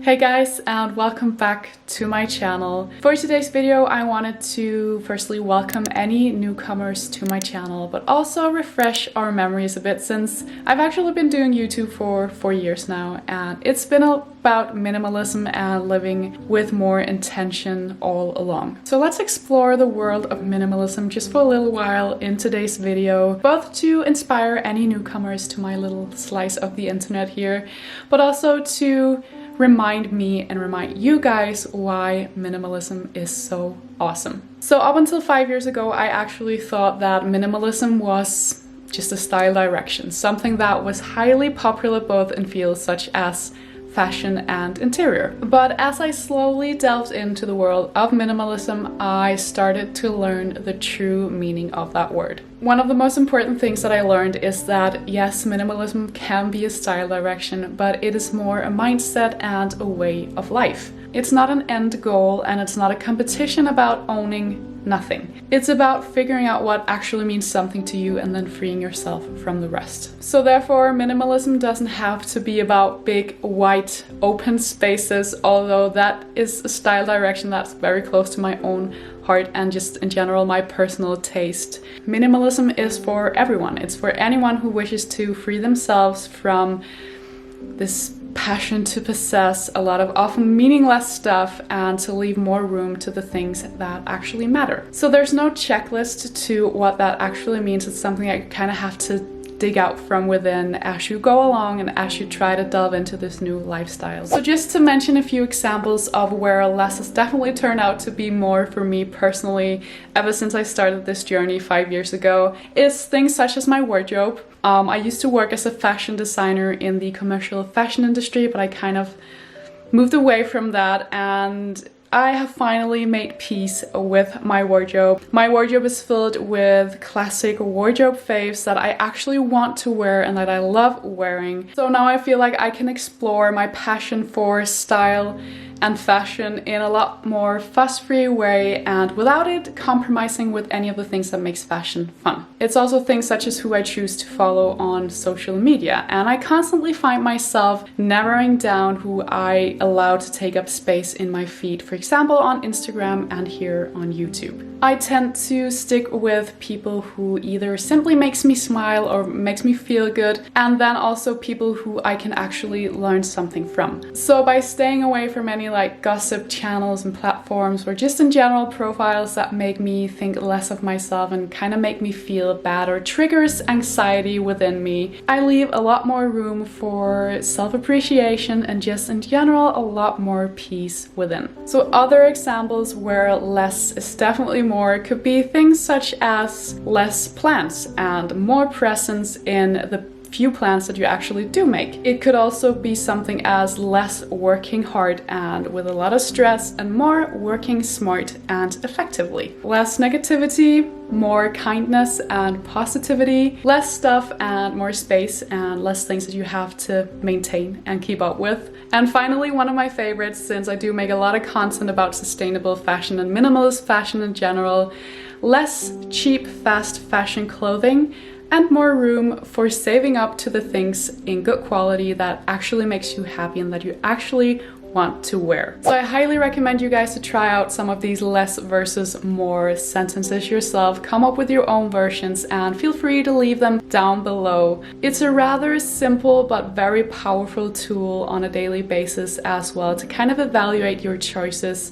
Hey guys, and welcome back to my channel. For today's video I wanted to firstly welcome any newcomers to my channel, but also refresh our memories a bit, since I've actually been doing YouTube for 4 years now, and it's been about minimalism and living with more intention all along. So let's explore the world of minimalism just for a little while in today's video, both to inspire any newcomers to my little slice of the internet here, but also to remind me and remind you guys why minimalism is so awesome. So up until 5 years ago, I actually thought that minimalism was just a style direction, something that was highly popular both in fields such as fashion and interior. But as I slowly delved into the world of minimalism, I started to learn the true meaning of that word. One of the most important things that I learned is that yes, minimalism can be a style direction, but it is more a mindset and a way of life. It's not an end goal, and it's not a competition about owning nothing. It's about figuring out what actually means something to you and then freeing yourself from the rest. So therefore, minimalism doesn't have to be about big, white, open spaces, although that is a style direction that's very close to my own heart and just in general my personal taste. Minimalism is for everyone. It's for anyone who wishes to free themselves from this passion to possess a lot of often meaningless stuff and to leave more room to the things that actually matter. So there's no checklist to what that actually means. It's something that you kind of have to dig out from within as you go along and as you try to delve into this new lifestyle. So just to mention a few examples of where less has definitely turned out to be more for me personally ever since I started this journey 5 years ago, is things such as my wardrobe. I used to work as a fashion designer in the commercial fashion industry, but I kind of moved away from that, and I have finally made peace with my wardrobe. My wardrobe is filled with classic wardrobe faves that I actually want to wear and that I love wearing. So now I feel like I can explore my passion for style and fashion in a lot more fuss-free way and without it compromising with any of the things that makes fashion fun. It's also things such as who I choose to follow on social media, and I constantly find myself narrowing down who I allow to take up space in my feed, for example on Instagram and here on YouTube. I tend to stick with people who either simply makes me smile or makes me feel good, and then also people who I can actually learn something from. So by staying away from any like gossip channels and platforms, or just in general profiles that make me think less of myself and kind of make me feel bad or triggers anxiety within me, I leave a lot more room for self-appreciation and just in general a lot more peace within. So other examples where less is definitely more could be things such as less plants and more presence in the few plans that you actually do make. It could also be something as less working hard and with a lot of stress and more working smart and effectively. Less negativity, more kindness and positivity, less stuff and more space and less things that you have to maintain and keep up with. And finally, one of my favorites, since I do make a lot of content about sustainable fashion and minimalist fashion in general, less cheap fast fashion clothing and more room for saving up to the things in good quality that actually makes you happy and that you actually want to wear. So I highly recommend you guys to try out some of these less versus more sentences yourself, come up with your own versions, and feel free to leave them down below. It's a rather simple but very powerful tool on a daily basis as well to kind of evaluate your choices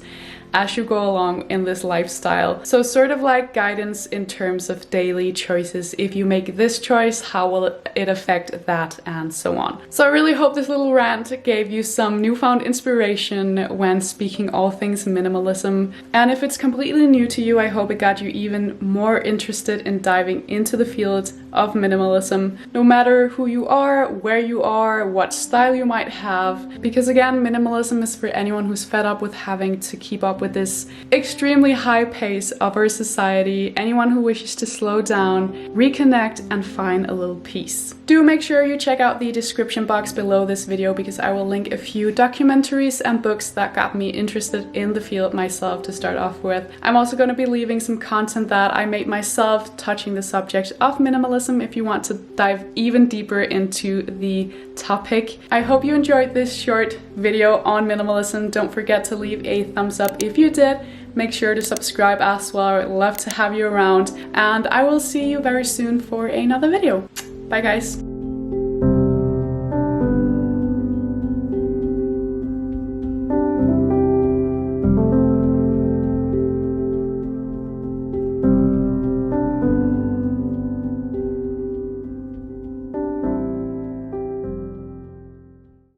as you go along in this lifestyle. So sort of like guidance in terms of daily choices. If you make this choice, how will it affect that, and so on. So I really hope this little rant gave you some newfound inspiration when speaking all things minimalism. And if it's completely new to you, I hope it got you even more interested in diving into the field of minimalism, no matter who you are, where you are, what style you might have. Because again, minimalism is for anyone who's fed up with having to keep up up with this extremely high pace of our society, anyone who wishes to slow down, reconnect, and find a little peace. Do make sure you check out the description box below this video because I will link a few documentaries and books that got me interested in the field myself to start off with. I'm also going to be leaving some content that I made myself touching the subject of minimalism if you want to dive even deeper into the topic. I hope you enjoyed this short video on minimalism. Don't forget to leave a thumbs up if you did. Make sure to subscribe as well. I'd love to have you around, and I will see you very soon for another video. Bye guys.